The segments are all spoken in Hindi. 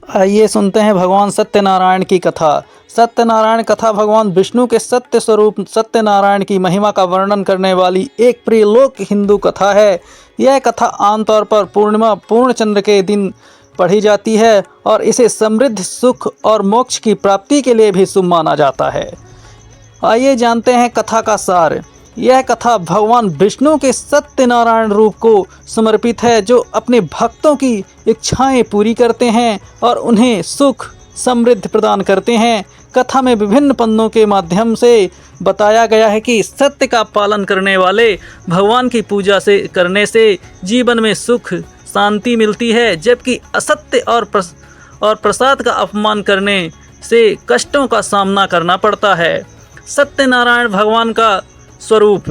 आइए सुनते हैं भगवान सत्यनारायण की कथा। सत्यनारायण कथा भगवान विष्णु के सत्य स्वरूप सत्यनारायण की महिमा का वर्णन करने वाली एक प्रिय लोक हिंदू कथा है। यह कथा आमतौर पर पूर्णिमा पूर्ण चंद्र के दिन पढ़ी जाती है और इसे समृद्ध सुख और मोक्ष की प्राप्ति के लिए भी शुभ माना जाता है। आइए जानते हैं कथा का सार। यह कथा भगवान विष्णु के सत्यनारायण रूप को समर्पित है, जो अपने भक्तों की इच्छाएं पूरी करते हैं और उन्हें सुख समृद्धि प्रदान करते हैं। कथा में विभिन्न पन्नों के माध्यम से बताया गया है कि सत्य का पालन करने वाले भगवान की पूजा से करने से जीवन में सुख शांति मिलती है, जबकि असत्य और प्रसाद का अपमान करने से कष्टों का सामना करना पड़ता है। सत्यनारायण भगवान का स्वरूप।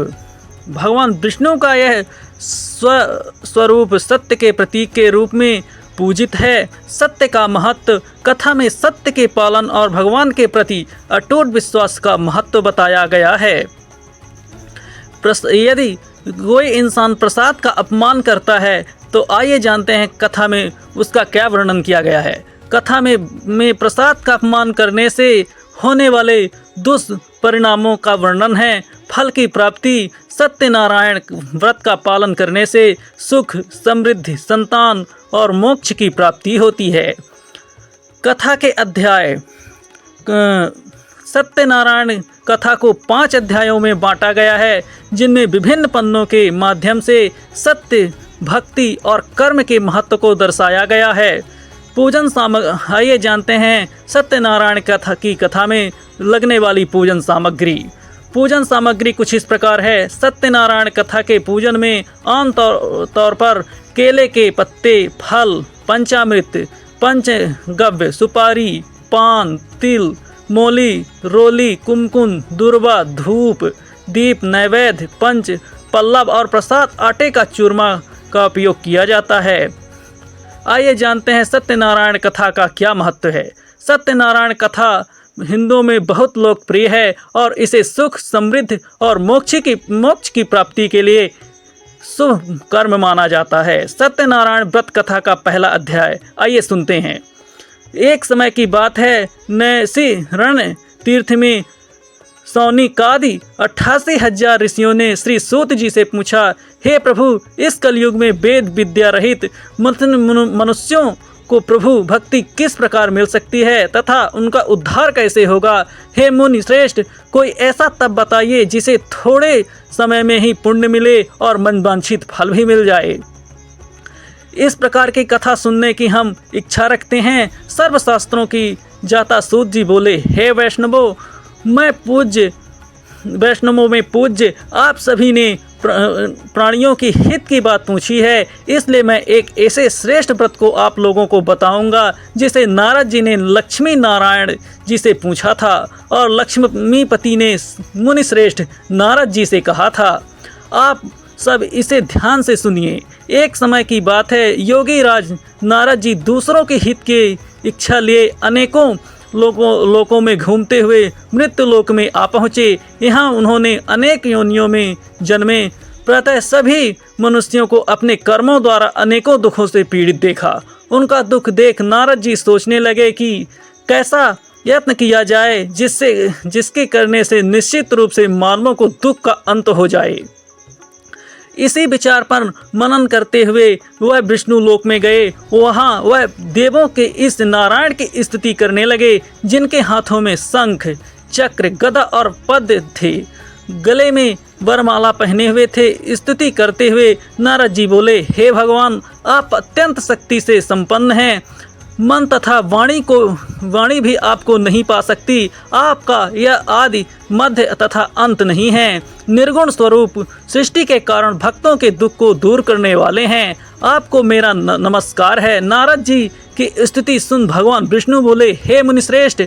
भगवान विष्णु का यह स्वरूप सत्य के प्रतीक के रूप में पूजित है। सत्य का महत्व। कथा में सत्य के पालन और भगवान के प्रति अटूट विश्वास का महत्व बताया गया है। यदि कोई इंसान प्रसाद का अपमान करता है तो आइए जानते हैं कथा में उसका क्या वर्णन किया गया है। कथा में प्रसाद का अपमान करने से होने वाले दुष्परिणामों का वर्णन है। फल की प्राप्ति। सत्यनारायण व्रत का पालन करने से सुख समृद्धि संतान और मोक्ष की प्राप्ति होती है। कथा के अध्याय। सत्यनारायण कथा को 5 अध्यायों में बांटा गया है, जिनमें विभिन्न पन्नों के माध्यम से सत्य भक्ति और कर्म के महत्व को दर्शाया गया है। पूजन सामग्री। आइए जानते हैं सत्यनारायण कथा में लगने वाली पूजन सामग्री। पूजन सामग्री कुछ इस प्रकार है। सत्यनारायण कथा के पूजन में आम तौर पर केले के पत्ते, फल, पंचामृत, पंचगव्य, सुपारी, पान, तिल, मोली, रोली, कुमकुम, दुर्वा, धूप, दीप, नैवेद्य, पंच पल्लव और प्रसाद आटे का चूरमा का उपयोग किया जाता है। आइए जानते हैं सत्यनारायण कथा का क्या महत्व है। सत्यनारायण कथा हिंदुओं में बहुत लोकप्रिय है और इसे सुख समृद्धि और मोक्ष की प्राप्ति के लिए शुभ कर्म माना जाता है। सत्यनारायण व्रत कथा का पहला अध्याय। आइए सुनते हैं। एक समय की बात है, नैसी रण तीर्थ में सौनिकादि 88,000 ऋषियों ने श्री सूत जी से पूछा, हे प्रभु, इस कलयुग में वेद विद्या रहित मनुष्यों को प्रभु भक्ति किस प्रकार मिल सकती है तथा उनका उद्धार कैसे होगा। हे मुनि श्रेष्ठ, कोई ऐसा तप बताइए जिसे थोड़े समय में ही पुण्य मिले और मनवांछित फल भी मिल जाए। इस प्रकार की कथा सुनने की हम इच्छा रखते हैं। सर्वशास्त्रों की जाता सूत जी बोले, हे वैष्णवों में पूज्य आप सभी ने प्राणियों की हित की बात पूछी है, इसलिए मैं एक ऐसे श्रेष्ठ व्रत को आप लोगों को बताऊंगा जिसे नारद जी ने लक्ष्मी नारायण जी से पूछा था और लक्ष्मीपति ने मुनि श्रेष्ठ नारद जी से कहा था। आप सब इसे ध्यान से सुनिए। एक समय की बात है, योगी राज नारद जी दूसरों के हित की इच्छा लिए अनेकों लोकों में घूमते हुए मृत्यु लोक में आ पहुँचे। यहाँ उन्होंने अनेक योनियों में जन्मे। प्रातः सभी मनुष्यों को अपने कर्मों द्वारा अनेकों दुखों से पीड़ित देखा। उनका दुख देख नारद जी सोचने लगे कि कैसा यत्न किया जाए जिसके करने से निश्चित रूप से मानवों को दुख का अंत हो जाए। इसी विचार पर मनन करते हुए वह विष्णु लोक में गए। वहाँ वह देवों के इस नारायण की स्तुति करने लगे, जिनके हाथों में शंख चक्र गदा और पद्म थे, गले में वरमाला पहने हुए थे। स्तुति करते हुए नारद जी बोले, हे भगवान, आप अत्यंत शक्ति से संपन्न हैं। मन तथा वाणी भी आपको नहीं पा सकती। आपका यह आदि मध्य तथा अंत नहीं है। निर्गुण स्वरूप सृष्टि के कारण भक्तों के दुख को दूर करने वाले हैं। आपको मेरा नमस्कार है। नारद जी की स्तुति सुन भगवान विष्णु बोले, हे मुनिश्रेष्ठ,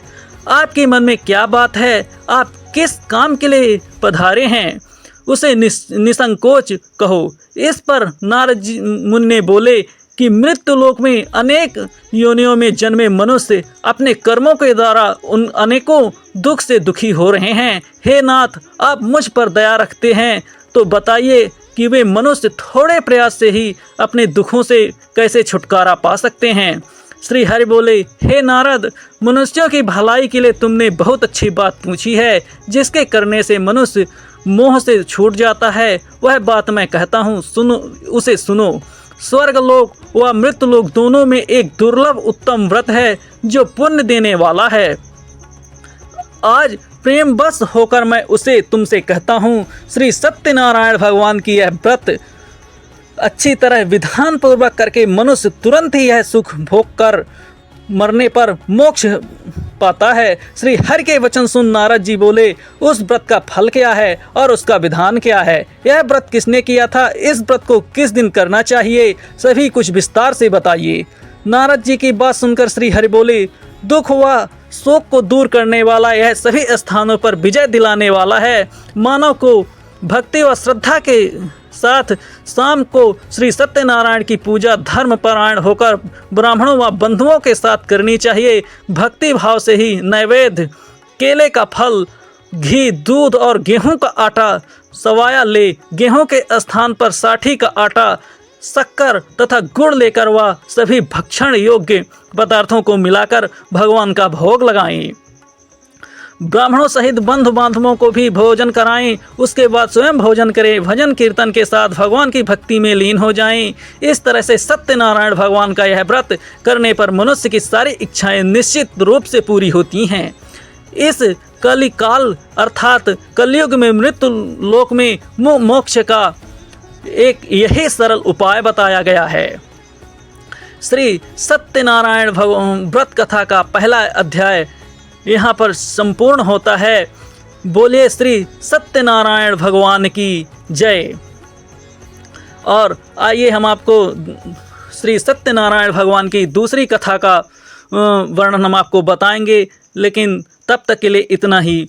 आपके मन में क्या बात है? आप किस काम के लिए पधारे हैं? उसे निसंकोच कहो। इस पर नारद जी मुनि ने बोले कि मृत्यु लोक में अनेक योनियों में जन्मे मनुष्य अपने कर्मों के द्वारा उन अनेकों दुख से दुखी हो रहे हैं। हे नाथ, आप मुझ पर दया रखते हैं तो बताइए कि वे मनुष्य थोड़े प्रयास से ही अपने दुखों से कैसे छुटकारा पा सकते हैं। श्री हरि बोले, हे नारद, मनुष्यों की भलाई के लिए तुमने बहुत अच्छी बात पूछी है। जिसके करने से मनुष्य मोह से छूट जाता है, वह बात मैं कहता हूँ, सुनो, उसे सुनो। स्वर्गलोक व मृत्युलोक दोनों में एक दुर्लभ उत्तम व्रत है जो पुण्य देने वाला है। आज प्रेम बस होकर मैं उसे तुमसे कहता हूँ। श्री सत्यनारायण भगवान की यह व्रत अच्छी तरह विधान पूर्वक करके मनुष्य तुरंत ही यह सुख भोग कर मरने पर मोक्ष पाता है। श्री हरि के वचन सुन नारद जी बोले, उस व्रत का फल क्या है और उसका विधान क्या है? यह व्रत किसने किया था? इस व्रत को किस दिन करना चाहिए? सभी कुछ विस्तार से बताइए। नारद जी की बात सुनकर श्री हरि बोले, दुख व शोक को दूर करने वाला यह सभी स्थानों पर विजय दिलाने वाला है। मानव को भक्ति व श्रद्धा के साथ शाम को श्री सत्यनारायण की पूजा धर्म परायण होकर ब्राह्मणों व बंधुओं के साथ करनी चाहिए। भक्ति भाव से ही नैवेद्य, केले का फल, घी, दूध और गेहूं का आटा सवाया ले गेहूं के स्थान पर साठी का आटा, शक्कर तथा गुड़ लेकर वह सभी भक्षण योग्य पदार्थों को मिलाकर भगवान का भोग लगाएं। ब्राह्मणों सहित बंधु बांधवों को भी भोजन कराएं। उसके बाद स्वयं भोजन करें। भजन कीर्तन के साथ भगवान की भक्ति में लीन हो जाएं। इस तरह से सत्यनारायण भगवान का यह व्रत करने पर मनुष्य की सारी इच्छाएं निश्चित रूप से पूरी होती हैं। इस कलिकाल अर्थात कलयुग में मृत्यु लोक में मोक्ष का एक यही सरल उपाय बताया गया है। श्री सत्यनारायण व्रत कथा का पहला अध्याय यहाँ पर संपूर्ण होता है। बोलिए श्री सत्यनारायण भगवान की जय। और आइए हम आपको श्री सत्यनारायण भगवान की दूसरी कथा का वर्णन हम आपको बताएंगे, लेकिन तब तक के लिए इतना ही।